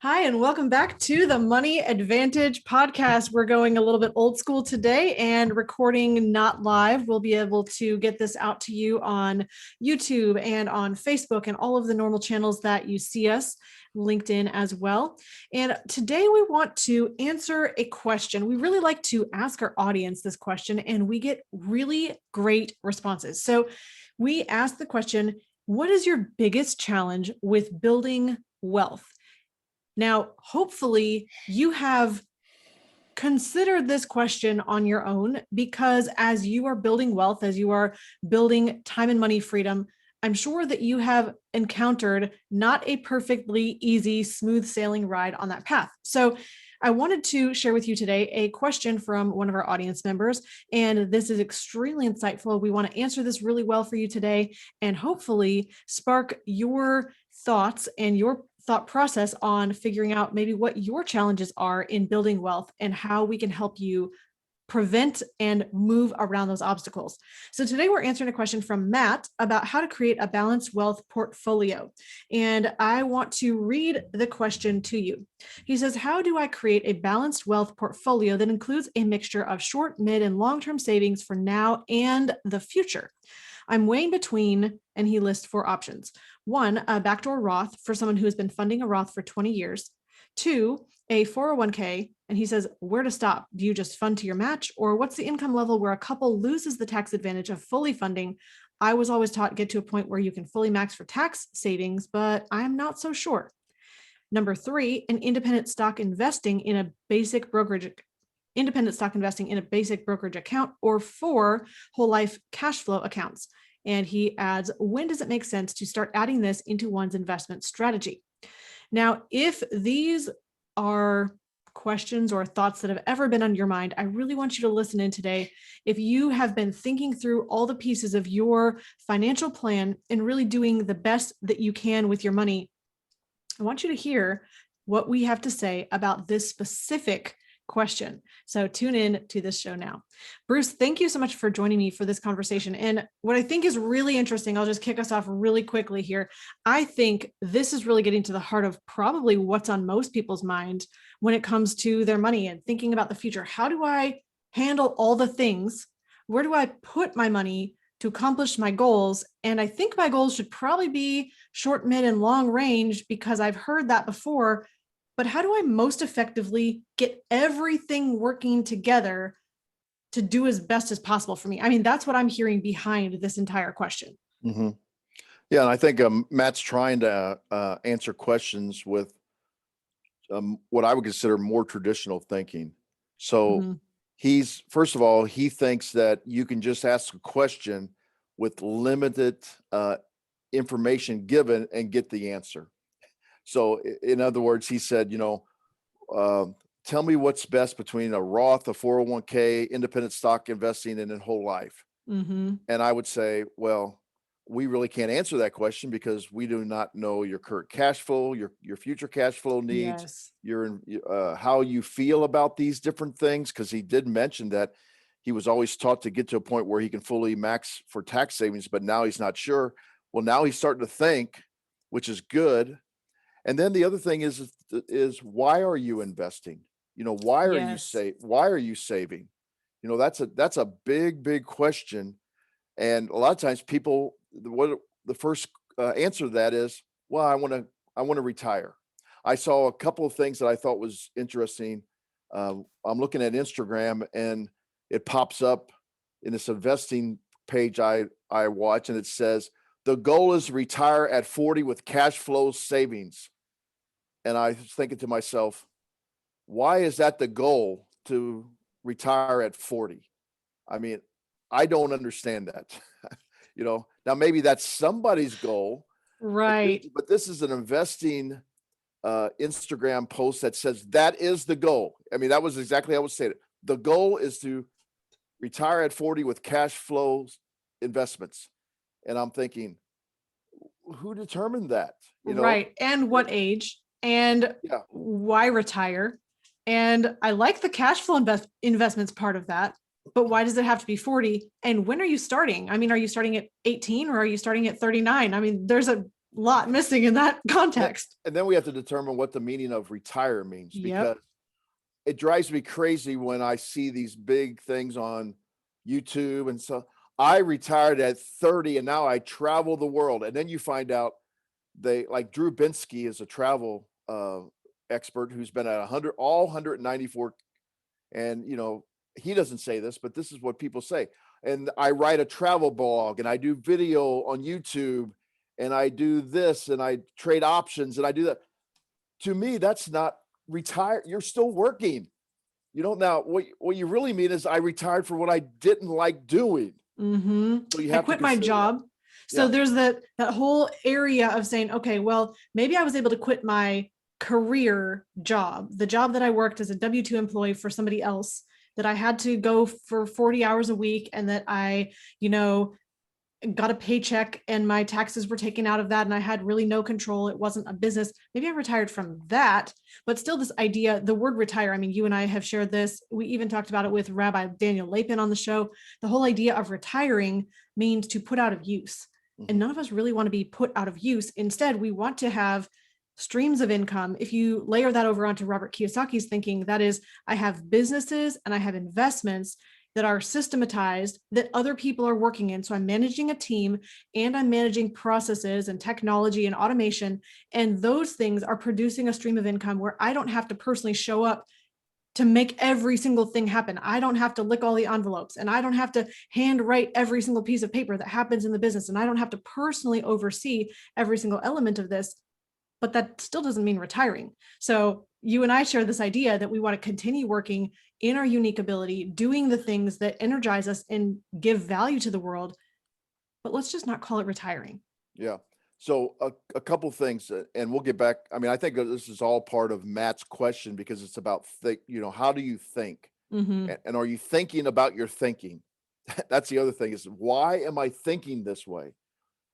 Hi, and welcome back to the Money Advantage podcast. We're going a little bit old school today and recording not live. We'll be able to get this out to you on YouTube and on Facebook and all of the normal channels that you see us, LinkedIn as well. And today we want to answer a question. We really like to ask our audience this question, and we get really great responses. So we ask the question, what is your biggest challenge with building wealth? Now, hopefully you have considered this question on your own, because as you are building wealth, as you are building time and money freedom, I'm sure that you have encountered not a perfectly easy, smooth sailing ride on that path. So I wanted to share with you today a question from one of our audience members, and this is extremely insightful. We want to answer this really well for you today and hopefully spark your thoughts and your thought process on figuring out maybe what your challenges are in building wealth and how we can help you prevent and move around those obstacles. So today we're answering a question from Matt about how to create a balanced wealth portfolio. And I want to read the question to you. He says, how do I create a balanced wealth portfolio that includes a mixture of short, mid, and long-term savings for now and the future? I'm weighing between, and he lists 4 options. 1, a backdoor Roth for someone who has been funding a Roth for 20 years. 2, a 401k. And he says, where to stop? Do you just fund to your match? Or what's the income level where a couple loses the tax advantage of fully funding? I was always taught get to a point where you can fully max for tax savings, but I'm not so sure. Number 3, an independent stock investing in a basic brokerage account, or 4, whole life cash flow accounts. And he adds, when does it make sense to start adding this into one's investment strategy? Now, if these are questions or thoughts that have ever been on your mind, I really want you to listen in today. If you have been thinking through all the pieces of your financial plan and really doing the best that you can with your money, I want you to hear what we have to say about this specific question. So tune in to this show now. Bruce, thank you so much for joining me for this conversation. And what I think is really interesting, I'll just kick us off really quickly here. I think this is really getting to the heart of probably what's on most people's mind when it comes to their money and thinking about the future. How do I handle all the things? Where do I put my money to accomplish my goals? And I think my goals should probably be short, mid, and long range, because I've heard that before. But how do I most effectively get everything working together to do as best as possible for me? I mean, that's what I'm hearing behind this entire question. Mm-hmm. Yeah, and I think Matt's trying to answer questions with what I would consider more traditional thinking. So first of all, he thinks that you can just ask a question with limited information given and get the answer. So in other words, he said, tell me what's best between a Roth, a 401k, independent stock investing, and then whole life. And I would say, well, we really can't answer that question because we do not know your current cash flow, your future cash flow needs, how you feel about these different things. Because he did mention that he was always taught to get to a point where he can fully max for tax savings, but now he's not sure. Well, now he's starting to think, which is good. And then the other thing is why are you investing? Why are you saving? That's a big question. And a lot of times people, the first answer to that is, well, I want to retire. I saw a couple of things that I thought was interesting. I'm looking at Instagram and it pops up in this investing page I watch, and it says, the goal is to retire at 40 with cash flow savings. And I was thinking to myself, why is that the goal, to retire at 40? I mean, I don't understand that. Now maybe that's somebody's goal, right? But this is an investing Instagram post that says that is the goal. I mean, that was exactly how I would say it. The goal is to retire at 40 with cash flows investments. And I'm thinking, who determined that? Right. And what age? And why retire? And I like the cash flow investments part of that, but why does it have to be 40? And when are you starting? I mean, are you starting at 18 or are you starting at 39? I mean, there's a lot missing in that context. And then we have to determine what the meaning of retire means, Yep. because it drives me crazy when I see these big things on YouTube. And so I retired at 30 and now I travel the world. And then you find out they, like Drew Binsky is a travel expert who's been at 100, all 194. And, he doesn't say this, but this is what people say. And I write a travel blog and I do video on YouTube and I do this and I trade options and I do that. To me, that's not retire. You're still working. Now what you really mean is I retired for what I didn't like doing. Mm-hmm. So you I have quit to my consider job. that. So Yeah. there's that whole area of saying, okay, well, maybe I was able to quit my career job, the job that I worked as a W-2 employee for somebody else, that I had to go for 40 hours a week, and that I, got a paycheck and my taxes were taken out of that and I had really no control. It wasn't a business. Maybe I retired from that, but still this idea, the word retire, I mean, you and I have shared this. We even talked about it with Rabbi Daniel Lapin on the show. The whole idea of retiring means to put out of use. And none of us really want to be put out of use. Instead, we want to have streams of income. If you layer that over onto Robert Kiyosaki's thinking, that is, I have businesses and I have investments that are systematized that other people are working in. So I'm managing a team and I'm managing processes and technology and automation. And those things are producing a stream of income where I don't have to personally show up to make every single thing happen. I don't have to lick all the envelopes and I don't have to hand write every single piece of paper that happens in the business. And I don't have to personally oversee every single element of this. But that still doesn't mean retiring. So you and I share this idea that we want to continue working in our unique ability, doing the things that energize us and give value to the world. But let's just not call it retiring. Yeah. So a couple things, and we'll get back. I mean, I think this is all part of Matt's question because it's about how do you think, and are you thinking about your thinking? That's the other thing is, why am I thinking this way?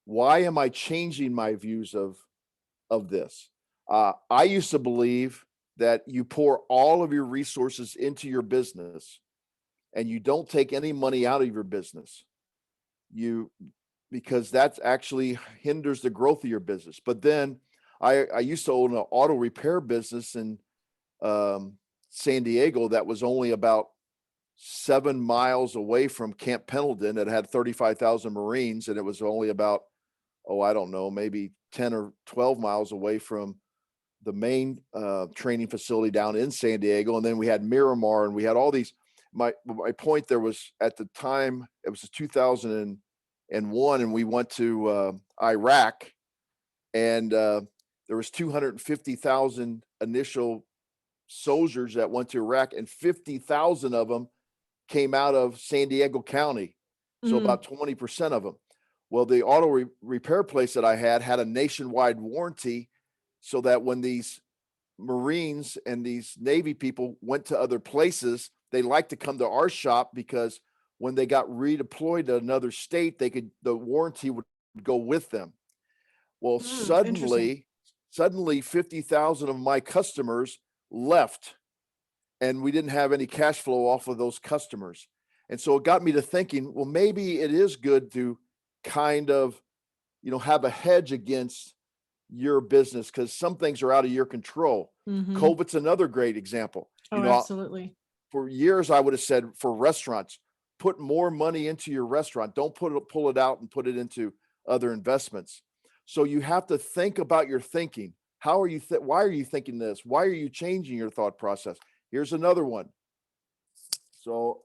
Why am I changing my views of this? I used to believe that you pour all of your resources into your business and you don't take any money out of your business. Because that actually hinders the growth of your business. But then I used to own an auto repair business in San Diego that was only about 7 miles away from Camp Pendleton. It had 35,000 Marines, and it was only about, I don't know, maybe 10 or 12 miles away from the main training facility down in San Diego. And then we had Miramar, and we had all these. My point there was, at the time, it was 2001, and we went to Iraq, and there was 250,000 initial soldiers that went to Iraq, and 50,000 of them came out of San Diego County. So about 20% of them. Well, the auto repair place that I had a nationwide warranty, so that when these Marines and these Navy people went to other places, they liked to come to our shop because when they got redeployed to another state, the warranty would go with them. Well, suddenly 50,000 of my customers left, and we didn't have any cash flow off of those customers. And so it got me to thinking, well, maybe it is good to kind of, have a hedge against your business, because some things are out of your control. COVID's another great example. Absolutely. For years, I would have said, for restaurants, put more money into your restaurant. Don't pull it out and put it into other investments. So you have to think about your thinking. How are you? Why are you thinking this? Why are you changing your thought process? Here's another one. So,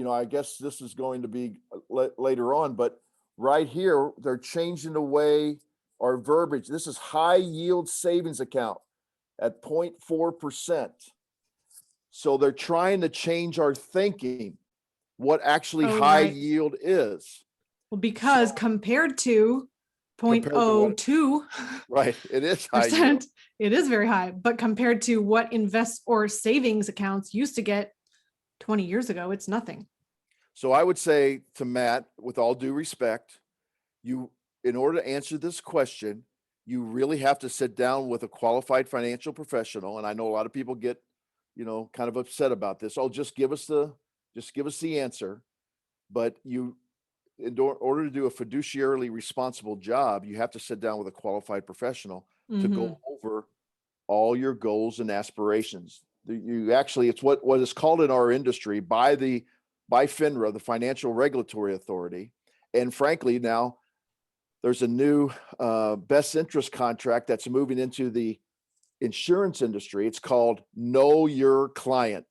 I guess this is going to be later on, but right here, they're changing the way our verbiage. This is high yield savings account at 0.4%. So they're trying to change our thinking, what actually high yield is. Well, because compared to 0.02, right, it is high yield. It is very high, but compared to what invest or savings accounts used to get 20 years ago, it's nothing. So I would say to Matt, with all due respect, in order to answer this question, you really have to sit down with a qualified financial professional. And I know a lot of people get, kind of upset about this. Just give us the answer. But order to do a fiduciarily responsible job, you have to sit down with a qualified professional to go over all your goals and aspirations. It's what is called in our industry by FINRA, the Financial Regulatory Authority. And frankly, now there's a new best interest contract that's moving into the insurance industry. It's called Know Your Client.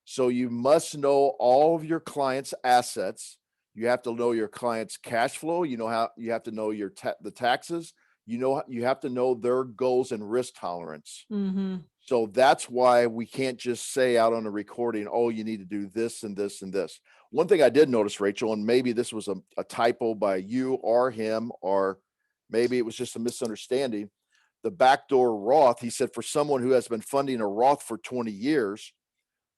So you must know all of your client's assets. You have to know your client's cash flow. You have to know the taxes. You have to know their goals and risk tolerance. So that's why we can't just say out on a recording, oh, you need to do this and this and this. One thing I did notice, Rachel, and maybe this was a typo by you or him, or maybe it was just a misunderstanding. The backdoor Roth, he said, for someone who has been funding a Roth for 20 years,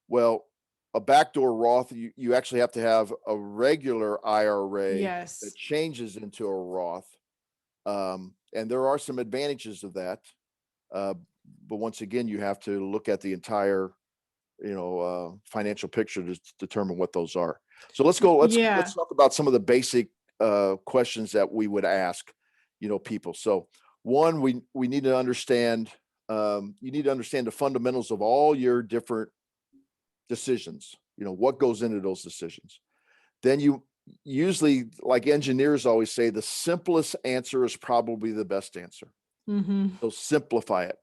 well, a backdoor Roth, you actually have to have a regular IRA that changes into a Roth. And there are some advantages of that. But once again, you have to look at the entire, financial picture to determine what those are. So let's talk about some of the basic questions that we would ask, people. So one, we need to understand, you need to understand the fundamentals of all your different decisions, what goes into those decisions. Then you usually, like engineers always say, the simplest answer is probably the best answer. So simplify it.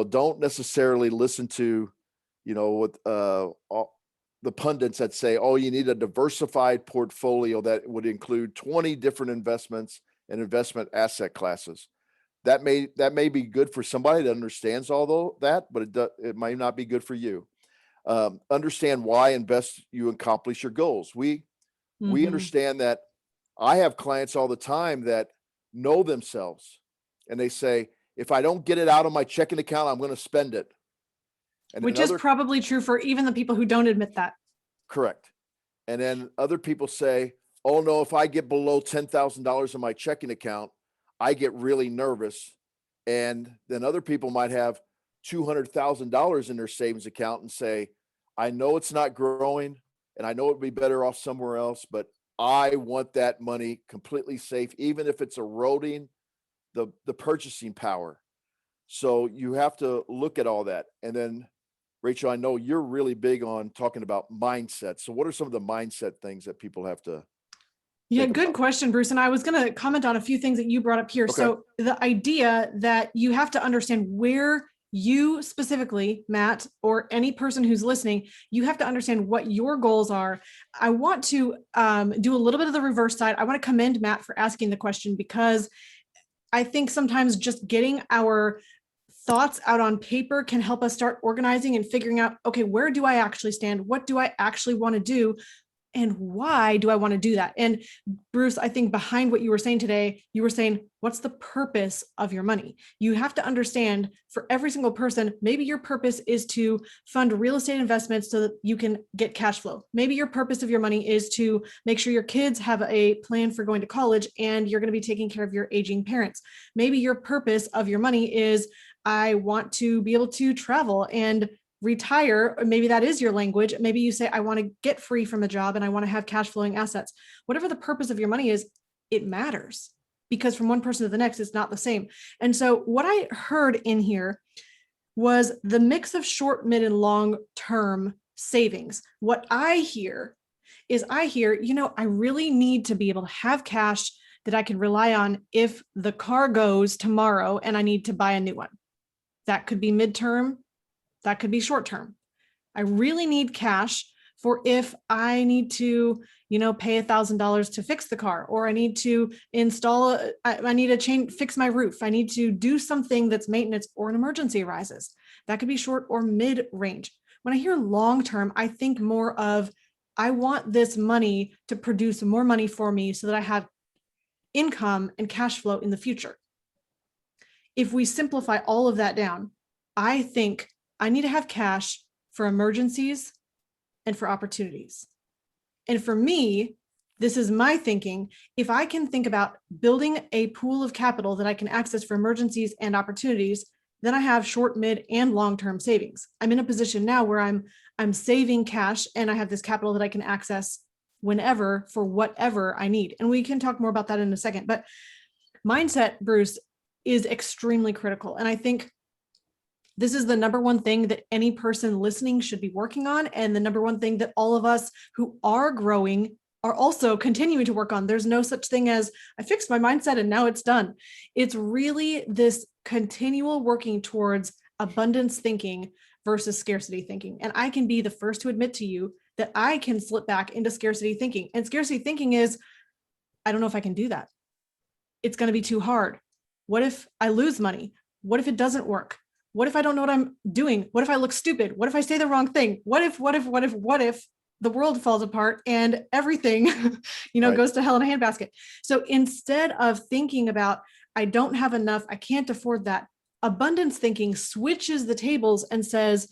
Don't necessarily listen to, what the pundits that say, oh, you need a diversified portfolio that would include 20 different investments and investment asset classes. That may be good for somebody that understands all that, but it might not be good for you. Understand why and best you accomplish your goals. We understand that. I have clients all the time that know themselves, and they say, if I don't get it out of my checking account, I'm going to spend it. Which is probably true for even the people who don't admit that. Correct. And then other people say, oh no, if I get below $10,000 in my checking account, I get really nervous. And then other people might have $200,000 in their savings account and say, I know it's not growing and I know it'd be better off somewhere else, but I want that money completely safe, even if it's eroding the purchasing power. So you have to look at all that. And then, Rachel, I know you're really big on talking about mindset. So what are some of the mindset things that people have to? Yeah, good question, Bruce. And I was going to comment on a few things that you brought up here. Okay. So the idea that you have to understand where you specifically, Matt, or any person who's listening, you have to understand what your goals are. I want to do a little bit of the reverse side. I want to commend Matt for asking the question, because I think sometimes just getting our thoughts out on paper can help us start organizing and figuring out, okay, where do I actually stand? What do I actually want to do? And why do I want to do that? And Bruce, I think behind what you were saying today, you were saying, what's the purpose of your money? You have to understand, for every single person, maybe your purpose is to fund real estate investments so that you can get cash flow. Maybe your purpose of your money is to make sure your kids have a plan for going to college and you're going to be taking care of your aging parents. Maybe your purpose of your money is, I want to be able to travel and retire. Maybe that is your language. Maybe you say, I want to get free from a job and I want to have cash flowing assets. Whatever the purpose of your money is, it matters, because from one person to the next, it's not the same. And so what I heard in here was the mix of short, mid, and long-term savings. What I hear is I really need to be able to have cash that I can rely on if the car goes tomorrow and I need to buy a new one. That could be midterm. That could be short term. I really need cash for if I need to, pay $1,000 to fix the car, or I need to I need to fix my roof. I need to do something that's maintenance, or an emergency arises. That could be short or mid range. When I hear long term, I think more of, I want this money to produce more money for me so that I have income and cash flow in the future. If we simplify all of that down, I think I need to have cash for emergencies and for opportunities. And for me, this is my thinking. If I can think about building a pool of capital that I can access for emergencies and opportunities, then I have short, mid, and long-term savings. I'm in a position now where I'm saving cash and I have this capital that I can access whenever for whatever I need. And we can talk more about that in a second, but mindset, Bruce, is extremely critical. And I think this is the number one thing that any person listening should be working on. And the number one thing that all of us who are growing are also continuing to work on. There's no such thing as I fixed my mindset and now it's done. It's really this continual working towards abundance thinking versus scarcity thinking. And I can be the first to admit to you that I can slip back into scarcity thinking. And scarcity thinking is, I don't know if I can do that. It's going to be too hard. What if I lose money? What if it doesn't work? What if I don't know what I'm doing? What if I look stupid? What if I say the wrong thing? What if the world falls apart and everything, Right. goes to hell in a handbasket? So instead of thinking about, I don't have enough, I can't afford that, abundance thinking switches the tables and says,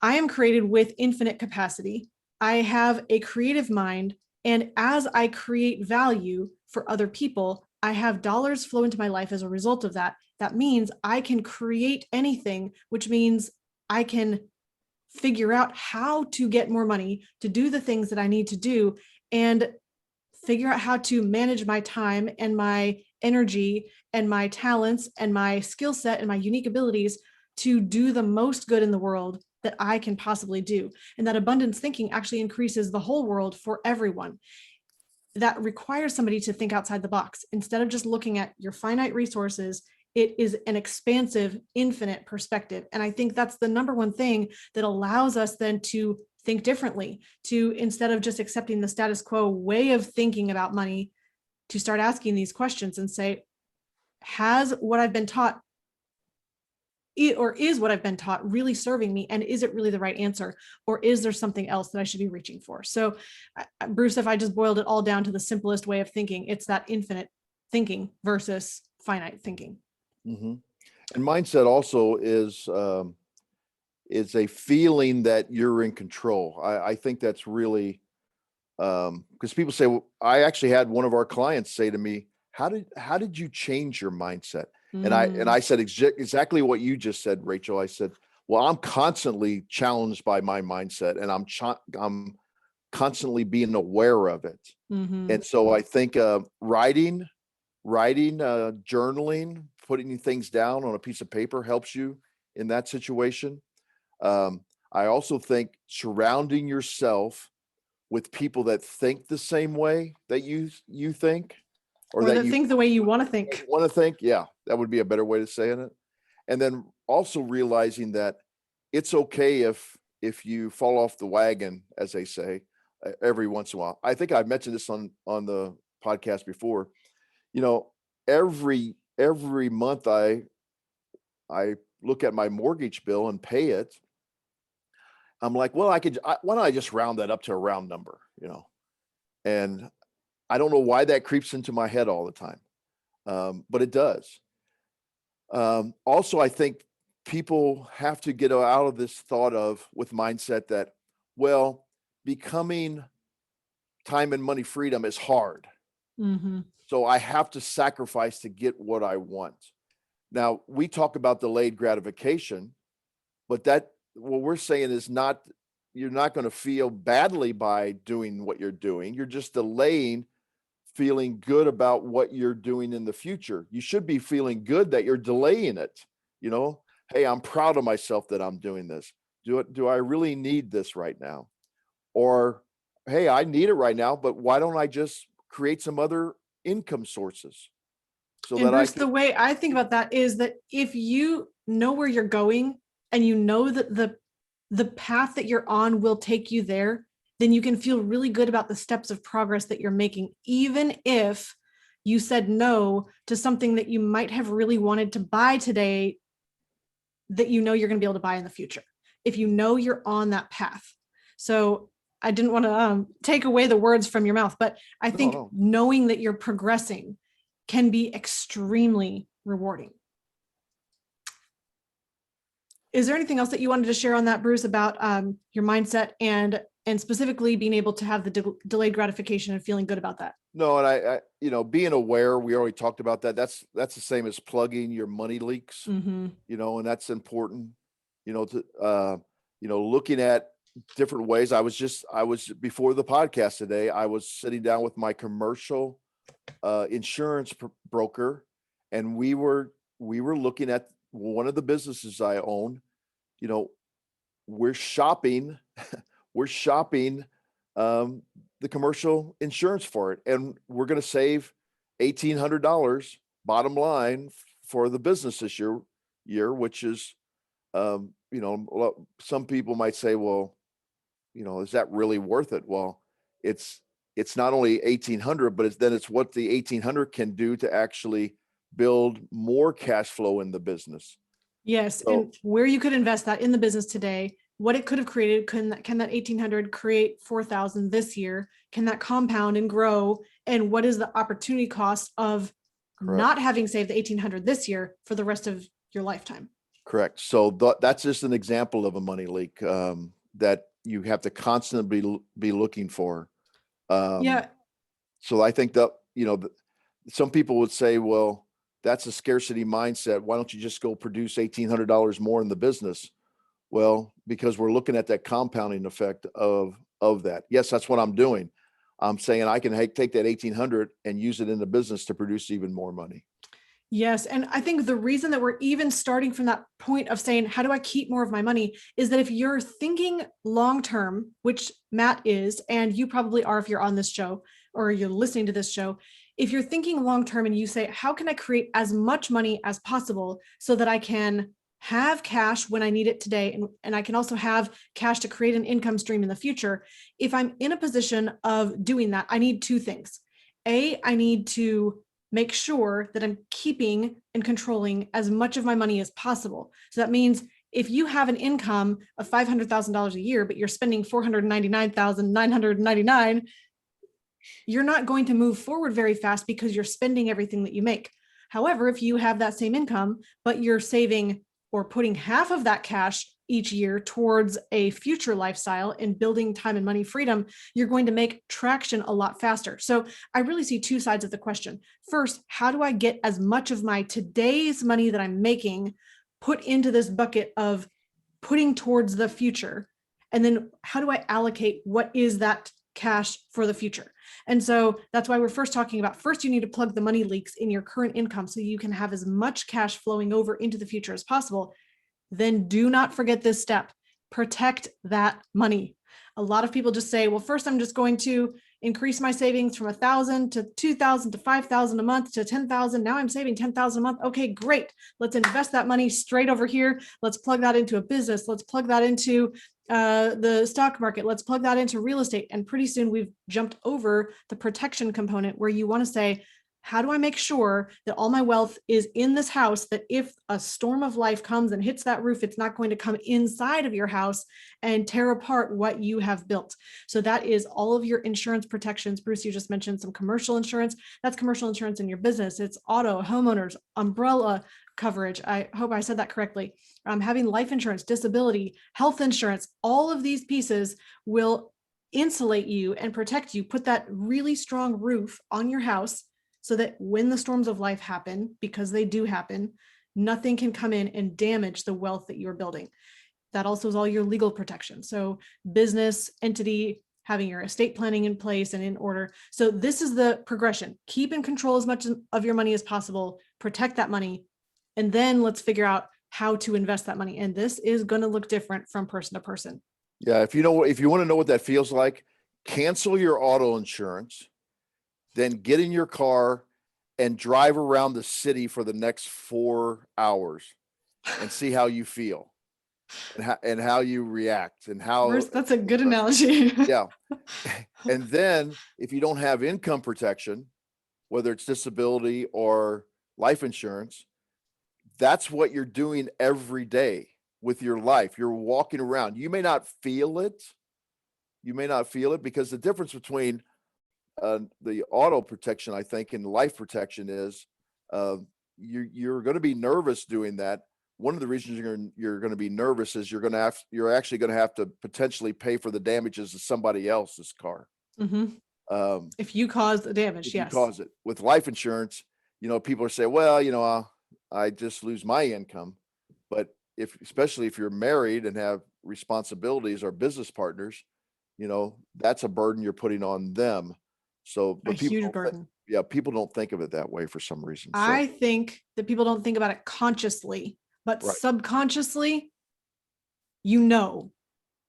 I am created with infinite capacity. I have a creative mind. And as I create value for other people, I have dollars flow into my life as a result of that. That means I can create anything, which means I can figure out how to get more money to do the things that I need to do and figure out how to manage my time and my energy and my talents and my skill set and my unique abilities to do the most good in the world that I can possibly do. And that abundance thinking actually increases the whole world for everyone. That requires somebody to think outside the box. Instead of just looking at your finite resources, it is an expansive, infinite perspective. And I think that's the number one thing that allows us then to think differently, to, instead of just accepting the status quo way of thinking about money, to start asking these questions and say, has what I've been taught or is what I've been taught really serving me? And is it really the right answer? Or is there something else that I should be reaching for? So Bruce, if I just boiled it all down to the simplest way of thinking, it's that infinite thinking versus finite thinking. Mm-hmm. And mindset also is a feeling that you're in control. I think that's really, because people say, well, I actually had one of our clients say to me, how did you change your mindset? And I said exactly what you just said, Rachel. I said, well, I'm constantly challenged by my mindset, and I'm constantly being aware of it. Mm-hmm. And so I think writing, journaling, putting things down on a piece of paper helps you in that situation. I also think surrounding yourself with people that think the same way that you think, or that you think the way you want to think. Yeah, that would be a better way to say it. And then also realizing that it's okay if you fall off the wagon, as they say, every once in a while. I think I've mentioned this on the podcast before. Every month I look at my mortgage bill and pay it. I'm like, well, why don't I just round that up to a round number, and I don't know why that creeps into my head all the time. But it does. Also, I think people have to get out of this thought with mindset that, well, becoming time and money freedom is hard. Mm-hmm. So I have to sacrifice to get what I want. Now, we talk about delayed gratification, but what we're saying is you're not going to feel badly by doing what you're doing. You're just delaying feeling good about what you're doing in the future. You should be feeling good that you're delaying it. Hey, I'm proud of myself that I'm doing this. Do I really need this right now? Or, hey, I need it right now, but why don't I just create some other income sources? And Bruce, the way I think about that is that if you know where you're going and you know that the path that you're on will take you there, then you can feel really good about the steps of progress that you're making, even if you said no to something that you might have really wanted to buy today that you're going to be able to buy in the future, if you know you're on that path. So I didn't want to take away the words from your mouth, but I think knowing that you're progressing can be extremely rewarding. Is there anything else that you wanted to share on that, Bruce, about your mindset and specifically being able to have the delayed gratification and feeling good about that? No, and I being aware, we already talked about that. That's the same as plugging your money leaks, mm-hmm. And that's important, looking at different ways. I was before the podcast today, I was sitting down with my commercial insurance broker, and we were looking at one of the businesses I own. You know, we're shopping the commercial insurance for it, and we're going to save $1,800 bottom line for the business this year, which is, some people might say, well, is that really worth it? Well, it's not only 1,800, but it's what the 1,800 can do to actually build more cash flow in the business. Yes. So, and where you could invest that in the business today, what it could have created, can that 1,800 create 4,000 this year? Can that compound and grow? And what is the opportunity cost of not having saved the 1,800 this year for the rest of your lifetime? Correct. So that's just an example of a money leak that you have to constantly be looking for. So I think that, some people would say, well, that's a scarcity mindset. Why don't you just go produce $1,800 more in the business? Well, because we're looking at that compounding effect of that. Yes, that's what I'm doing. I'm saying I can take that 1,800 and use it in the business to produce even more money. Yes. And I think the reason that we're even starting from that point of saying, how do I keep more of my money, is that if you're thinking long-term, which Matt is, and you probably are if you're on this show or you're listening to this show, if you're thinking long-term and you say, how can I create as much money as possible so that I can have cash when I need it today, and I can also have cash to create an income stream in the future. If I'm in a position of doing that, I need two things. I need to make sure that I'm keeping and controlling as much of my money as possible. So that means if you have an income of $500,000 a year, but you're spending $499,999, you're not going to move forward very fast because you're spending everything that you make. However, if you have that same income, but you're saving or putting half of that cash each year towards a future lifestyle and building time and money freedom, you're going to make traction a lot faster. So I really see two sides of the question. First, how do I get as much of my today's money that I'm making put into this bucket of putting towards the future? And then how do I allocate what is that cash for the future? And so that's why we're first talking about, first, you need to plug the money leaks in your current income so you can have as much cash flowing over into the future as possible. Then do not forget this step, protect that money. A lot of people just say, well, first I'm just going to increase my savings from 1,000 to 2,000 to 5,000 a month to 10,000. Now I'm saving 10,000 a month. Okay, great. Let's invest that money straight over here. Let's plug that into a business. Let's plug that into the stock market. Let's plug that into real estate. And pretty soon we've jumped over the protection component where you want to say, how do I make sure that all my wealth is in this house, that if a storm of life comes and hits that roof, it's not going to come inside of your house and tear apart what you have built? So that is all of your insurance protections. Bruce, you just mentioned some commercial insurance. That's commercial insurance in your business. It's auto, homeowners, umbrella coverage. I hope I said that correctly. Having life insurance, disability, health insurance, all of these pieces will insulate you and protect you, put that really strong roof on your house so that when the storms of life happen, because they do happen, nothing can come in and damage the wealth that you're building. That also is all your legal protection. So business entity, having your estate planning in place and in order. So this is the progression. Keep in control as much of your money as possible, protect that money, and then let's figure out how to invest that money. And this is going to look different from person to person. Yeah. If you want to know what that feels like, cancel your auto insurance, then get in your car and drive around the city for the next 4 hours and see how you feel and how you react and how. Bruce, that's a good analogy. Yeah. And then if you don't have income protection, whether it's disability or life insurance, that's what you're doing every day with your life. You're walking around. You may not feel it. Because the difference between the auto protection, I think, and life protection is you're going to be nervous doing that. One of the reasons you're going to be nervous is you're actually going to have to potentially pay for the damages of somebody else's car. Mm-hmm. If you cause the damage, yes. You cause it. With life insurance, people are saying, well, I just lose my income, but especially if you're married and have responsibilities or business partners, that's a burden you're putting on them. So, A but huge burden. people don't think of it that way for some reason. So, I think that people don't think about it consciously, but right. subconsciously, you know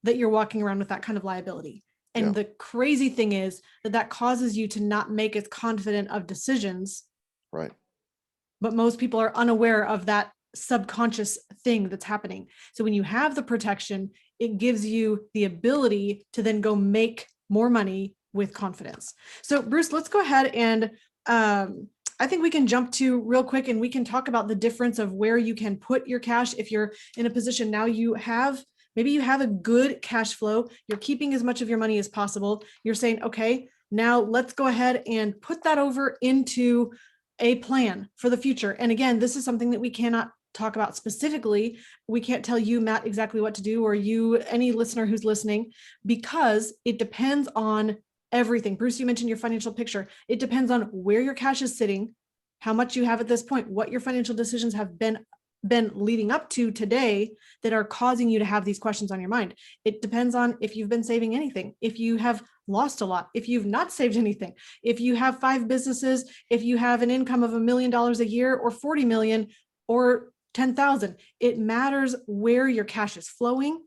that you're walking around with that kind of liability. And Yeah. the crazy thing is that causes you to not make as confident of decisions. Right. But most people are unaware of that subconscious thing that's happening. So when you have the protection, it gives you the ability to then go make more money with confidence. So Bruce, let's go ahead and I think we can jump to real quick and we can talk about the difference of where you can put your cash. If you're in a position now, maybe you have a good cash flow, you're keeping as much of your money as possible. You're saying, okay, now let's go ahead and put that over into a plan for the future. And again, this is something that we cannot talk about specifically. We can't tell you, Matt, exactly what to do, or you, any listener who's listening, because it depends on everything. Bruce, you mentioned your financial picture. It depends on where your cash is sitting, how much you have at this point, what your financial decisions have been leading up to today that are causing you to have these questions on your mind. It depends on if you've been saving anything, if you have lost a lot, if you've not saved anything, if you have 5 businesses, if you have an income of $1 million a year or 40 million or 10,000. It matters where your cash is flowing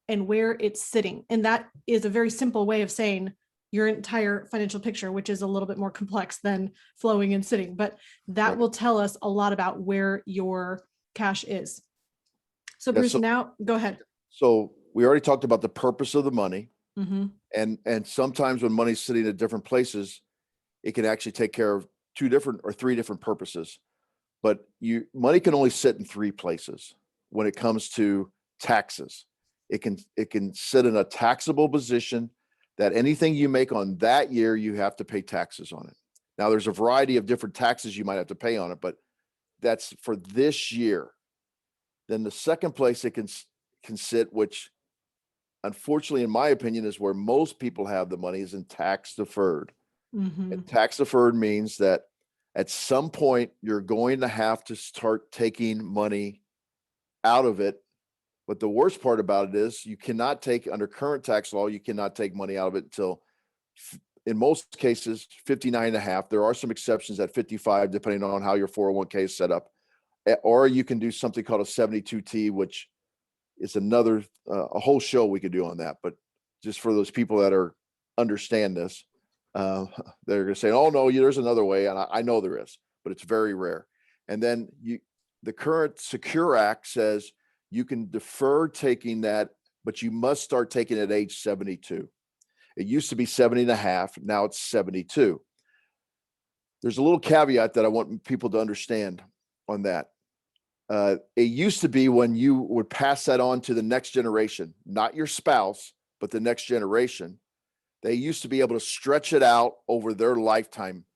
and where it's sitting. And that is a very simple way of saying your entire financial picture, which is a little bit more complex than flowing and sitting, but that Right. will tell us a lot about where your cash is. So Yeah, Bruce, now go ahead. So we already talked about the purpose of the money. Mm-hmm. And sometimes when money's sitting at different places, it can actually take care of 2 different or 3 different purposes. But money can only sit in 3 places when it comes to taxes. It can sit in a taxable position that anything you make on that year, you have to pay taxes on it. Now there's a variety of different taxes you might have to pay on it, but that's for this year. Then the second place it can sit, which unfortunately, in my opinion, is where most people have the money, is in tax deferred. Mm-hmm. And tax deferred means that at some point you're going to have to start taking money out of it. But the worst part about it is you cannot take, under current tax law, you cannot take money out of it until, in most cases, 59 and a half. There are some exceptions at 55, depending on how your 401k is set up. Or you can do something called a 72T, which is another, a whole show we could do on that. But just for those people that understand this, they're going to say, oh no, there's another way. And I know there is, but it's very rare. And then the current Secure Act says you can defer taking that, but you must start taking it at age 72. It used to be 70 and a half. Now it's 72. There's a little caveat that I want people to understand on that. It used to be when you would pass that on to the next generation, not your spouse, but the next generation, they used to be able to stretch it out over their lifetime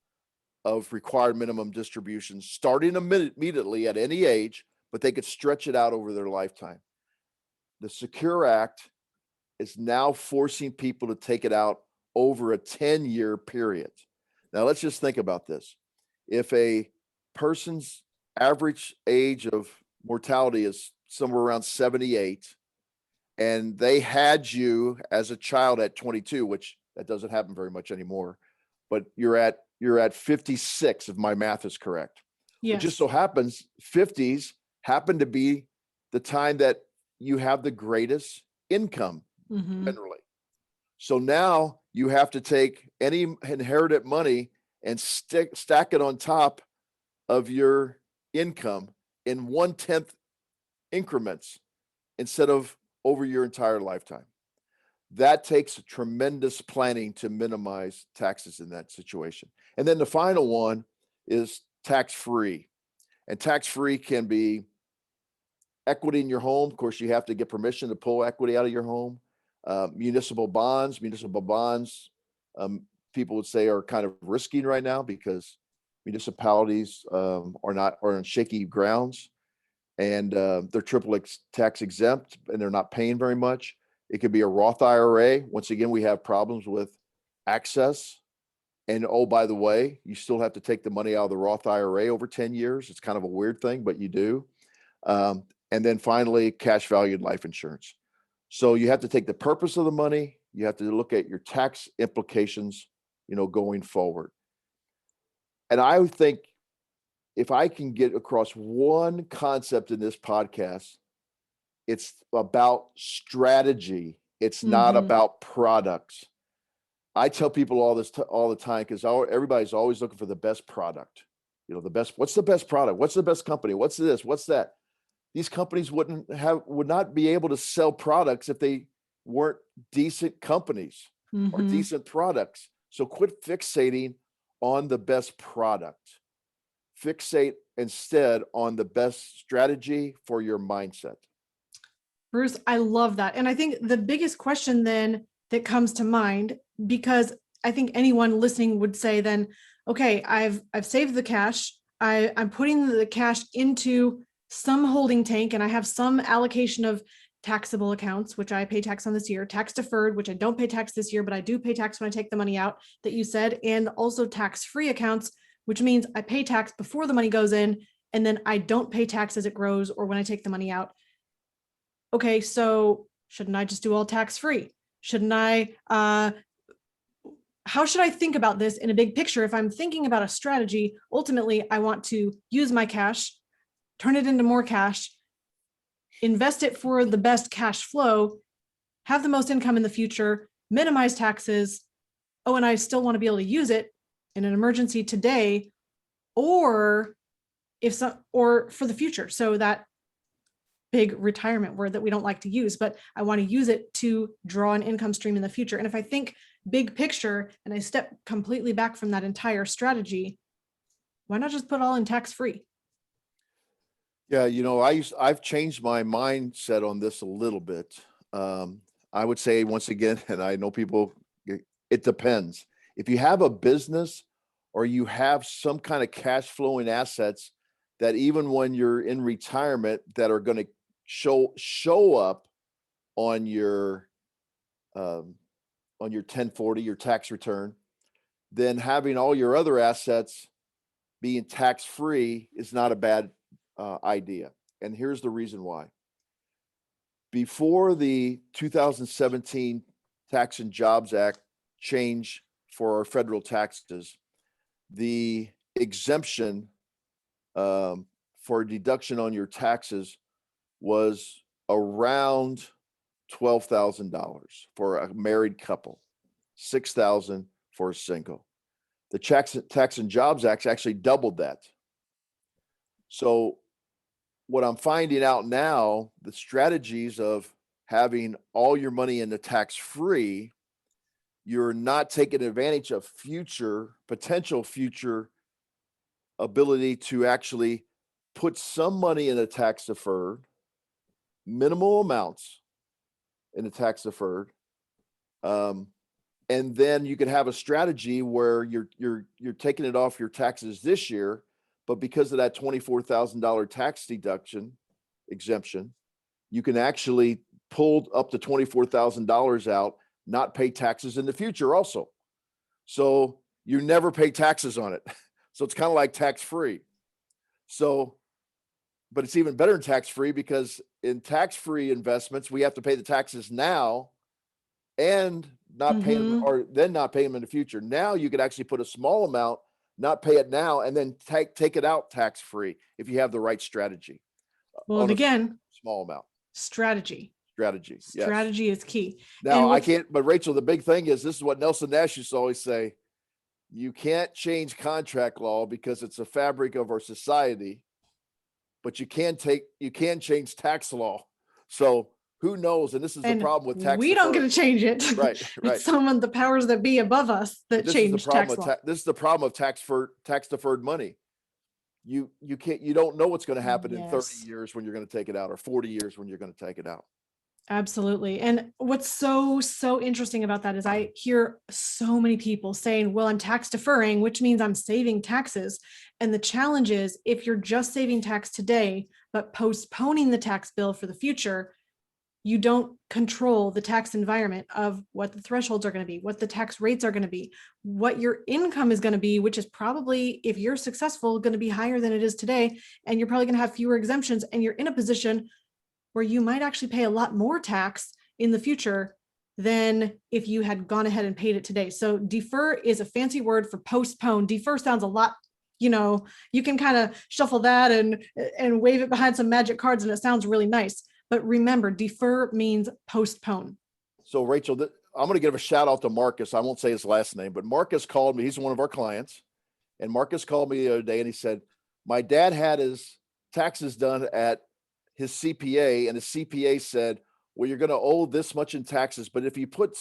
of required minimum distributions, starting immediately at any age, but they could stretch it out over their lifetime. The Secure Act is now forcing people to take it out over a 10-year period. Now, let's just think about this. If a person's average age of mortality is somewhere around 78, and they had you as a child at 22, which that doesn't happen very much anymore, but you're at 56, if my math is correct. Yes. It just so happens 50s happen to be the time that you have the greatest income generally. So now you have to take any inherited money and stack it on top of your income in 1/10 increments instead of over your entire lifetime. That takes tremendous planning to minimize taxes in that situation. And then the final one is tax-free. And tax-free can be equity in your home. Of course, you have to get permission to pull equity out of your home. Municipal bonds, people would say are kind of risky right now because municipalities are on shaky grounds, and they're triple tax exempt and they're not paying very much. It could be a Roth IRA. Once again, we have problems with access. And oh, by the way, you still have to take the money out of the Roth IRA over 10 years. It's kind of a weird thing, but you do. And and then finally cash valued life insurance. So you have to take the purpose of the money. You have to look at your tax implications, going forward. And I would think if I can get across one concept in this podcast, it's about strategy. It's not about products. I tell people all the time, because everybody's always looking for the best product. What's the best product? What's the best company? What's this? What's that? These companies would not be able to sell products if they weren't decent companies or decent products. So quit fixating on the best product. Fixate instead on the best strategy for your mindset. Bruce, I love that. And I think the biggest question then that comes to mind, because I think anyone listening would say then, okay, I've saved the cash. I'm putting the cash into some holding tank, and I have some allocation of taxable accounts, which I pay tax on this year, tax deferred, which I don't pay tax this year, but I do pay tax when I take the money out that you said, and also tax-free accounts, which means I pay tax before the money goes in, and then I don't pay tax as it grows or when I take the money out. Okay, so shouldn't I just do all tax-free? Shouldn't I, how should I think about this in a big picture? If I'm thinking about a strategy, ultimately I want to use my cash, turn it into more cash, invest it for the best cash flow, have the most income in the future, minimize taxes. Oh, and I still want to be able to use it in an emergency today, or or for the future. So that big retirement word that we don't like to use, but I want to use it to draw an income stream in the future. And if I think big picture and I step completely back from that entire strategy, why not just put it all in tax-free? Yeah, I've changed my mindset on this a little bit. I would say once again, and I know people, it depends. If you have a business or you have some kind of cash flowing assets that even when you're in retirement that are going to show up on your 1040, your tax return, then having all your other assets being tax-free is not a bad idea. And here's the reason why. Before the 2017 Tax and Jobs Act change for our federal taxes, the exemption for deduction on your taxes was around $12,000 for a married couple, $6,000 for a single. The Tax and Jobs Act actually doubled that. So what I'm finding out now, the strategies of having all your money in the tax-free, you're not taking advantage of potential future ability to actually put some money in a tax deferred, minimal amounts in a tax deferred, and then you could have a strategy where you're taking it off your taxes this year, but because of that $24,000 tax deduction exemption, you can actually pull up to $24,000 out, not pay taxes in the future also. So you never pay taxes on it. So it's kind of like tax-free. So, but it's even better than tax-free, because in tax-free investments, we have to pay the taxes now and not pay them, or then not pay them in the future. Now you could actually put a small amount, not pay it now, and then take it out tax-free if you have the right strategy. Well, and again, small amount. Strategy. Yes. Strategy is key. Now I can't, but Rachel, the big thing is, this is what Nelson Nash used to always say: you can't change contract law because it's a fabric of our society, but you can change tax law. So who knows? And this is the problem with tax. We don't get to change it. Right. It's someone, the powers that be above us, that change tax law. This is the problem of tax deferred money. You don't know what's going to happen in 30 years when you're going to take it out, or 40 years when you're going to take it out. Absolutely. And what's so interesting about that is I hear so many people saying, well, I'm tax deferring, which means I'm saving taxes. And the challenge is, if you're just saving tax today, but postponing the tax bill for the future, you don't control the tax environment of what the thresholds are going to be, what the tax rates are going to be, what your income is going to be, which is probably, if you're successful, going to be higher than it is today. And you're probably going to have fewer exemptions, and you're in a position where you might actually pay a lot more tax in the future than if you had gone ahead and paid it today. So defer is a fancy word for postpone. Defer sounds a lot, you can kind of shuffle that and wave it behind some magic cards and it sounds really nice. But remember, defer means postpone. So Rachel, I'm going to give a shout out to Marcus. I won't say his last name, but Marcus called me. He's one of our clients. And Marcus called me the other day and he said, my dad had his taxes done at his CPA, and his CPA said, well, you're going to owe this much in taxes, but if you put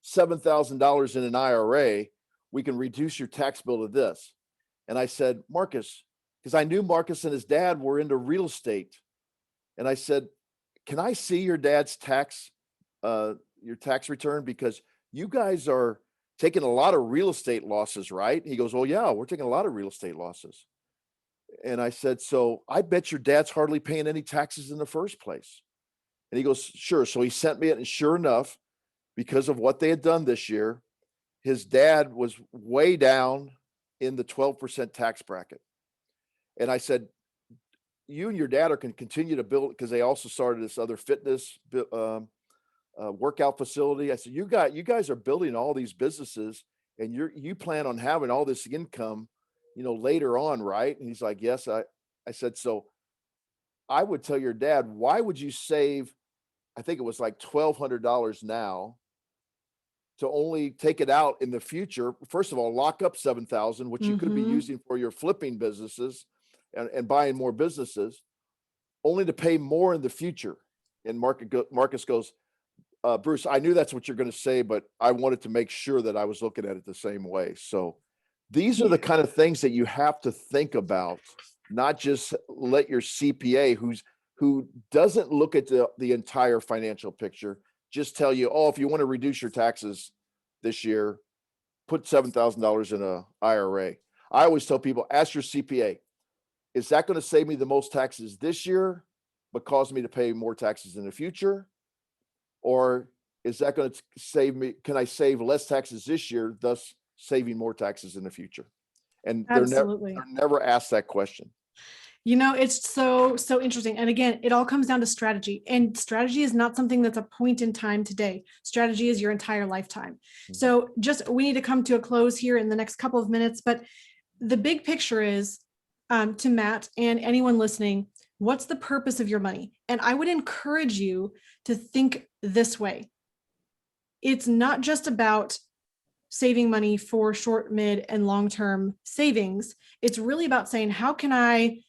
$7,000 in an IRA, we can reduce your tax bill to this. And I said, Marcus, because I knew Marcus and his dad were into real estate. And I said, can I see your dad's tax return? Because you guys are taking a lot of real estate losses, right? He goes, well, yeah, we're taking a lot of real estate losses. And I said, so I bet your dad's hardly paying any taxes in the first place. And he goes, sure. So he sent me it. And sure enough, because of what they had done this year, his dad was way down in the 12% tax bracket. And I said, you and your dad are going to continue to build, because they also started this other fitness workout facility. I said, you guys are building all these businesses and you plan on having all this income, later on, right? And he's like, yes. I said, so I would tell your dad, why would you save, I think it was like $1,200 now to only take it out in the future? First of all, lock up $7,000, which you could be using for your flipping businesses and buying more businesses, only to pay more in the future. And Marcus goes, Bruce, I knew that's what you're going to say, but I wanted to make sure that I was looking at it the same way. So these are the kind of things that you have to think about, not just let your CPA, who doesn't look at the entire financial picture, just tell you, oh, if you want to reduce your taxes this year, put $7,000 in a IRA. I always tell people, ask your CPA, is that going to save me the most taxes this year, but cause me to pay more taxes in the future? Or is that going to save me? Can I save less taxes this year, thus saving more taxes in the future? And they're never asked that question. It's so interesting. And again, it all comes down to strategy, and strategy is not something that's a point in time today. Strategy is your entire lifetime. So we need to come to a close here in the next couple of minutes, but the big picture is, to Matt and anyone listening, what's the purpose of your money? And I would encourage you to think this way. It's not just about saving money for short, mid, and long-term savings. It's really about saying, how can I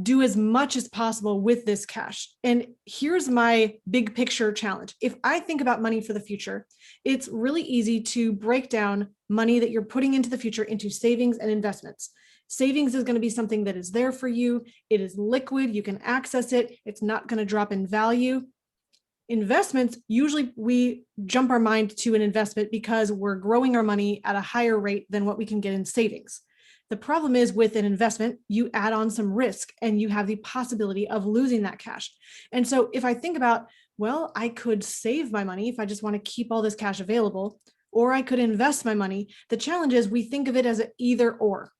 do as much as possible with this cash? And here's my big picture challenge. If I think about money for the future, it's really easy to break down money that you're putting into the future into savings and investments. Savings is going to be something that is there for you. It is liquid. You can access it. It's not going to drop in value. Investments, usually we jump our mind to an investment because we're growing our money at a higher rate than what we can get in savings. The problem is, with an investment, you add on some risk and you have the possibility of losing that cash. And so if I think about, well, I could save my money if I just want to keep all this cash available, or I could invest my money. The challenge is we think of it as an either or.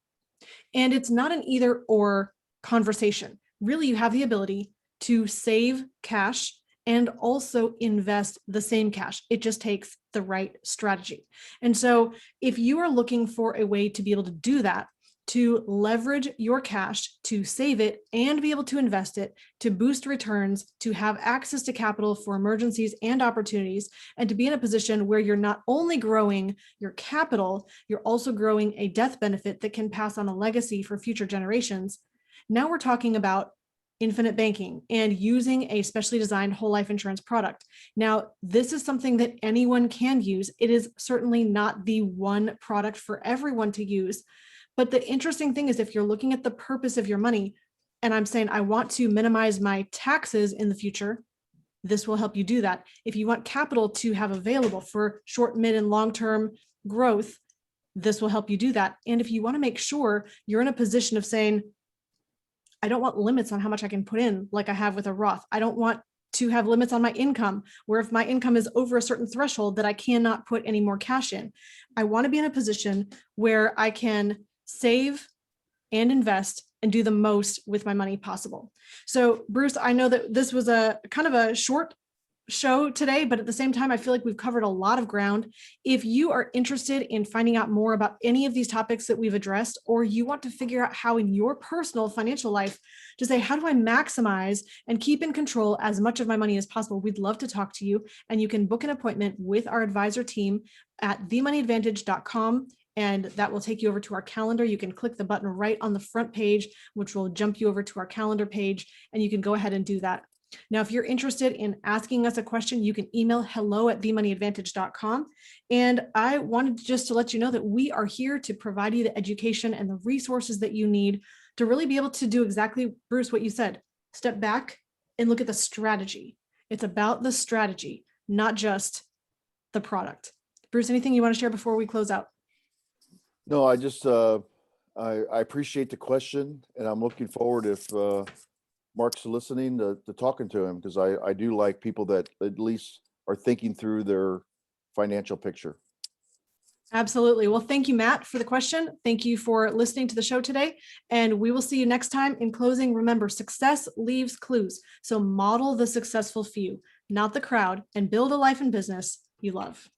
And it's not an either or conversation. Really, you have the ability to save cash and also invest the same cash. It just takes the right strategy. And so if you are looking for a way to be able to do that, to leverage your cash, to save it and be able to invest it, to boost returns, to have access to capital for emergencies and opportunities, and to be in a position where you're not only growing your capital, you're also growing a death benefit that can pass on a legacy for future generations. Now we're talking about infinite banking and using a specially designed whole life insurance product. Now, this is something that anyone can use. It is certainly not the one product for everyone to use. But the interesting thing is, if you're looking at the purpose of your money, and I'm saying, I want to minimize my taxes in the future, this will help you do that. If you want capital to have available for short, mid, and long-term growth, this will help you do that. And if you want to make sure you're in a position of saying, I don't want limits on how much I can put in, like I have with a Roth. I don't want to have limits on my income, where if my income is over a certain threshold that I cannot put any more cash in. I want to be in a position where I can save and invest and do the most with my money possible. So Bruce, I know that this was a kind of a short show today, but at the same time, I feel like we've covered a lot of ground. If you are interested in finding out more about any of these topics that we've addressed, or you want to figure out how in your personal financial life to say, how do I maximize and keep in control as much of my money as possible? We'd love to talk to you, and you can book an appointment with our advisor team at themoneyadvantage.com. And that will take you over to our calendar. You can click the button right on the front page, which will jump you over to our calendar page, and you can go ahead and do that. Now, if you're interested in asking us a question, you can email hello@themoneyadvantage.com. And I wanted just to let you know that we are here to provide you the education and the resources that you need to really be able to do exactly, Bruce, what you said. Step back and look at the strategy. It's about the strategy, not just the product. Bruce, anything you want to share before we close out? No, I just, I appreciate the question, and I'm looking forward, if Mark's listening, to talking to him, because I do like people that at least are thinking through their financial picture. Absolutely. Well, thank you, Matt, for the question. Thank you for listening to the show today. And we will see you next time. In closing, remember, success leaves clues. So model the successful few, not the crowd, and build a life and business you love.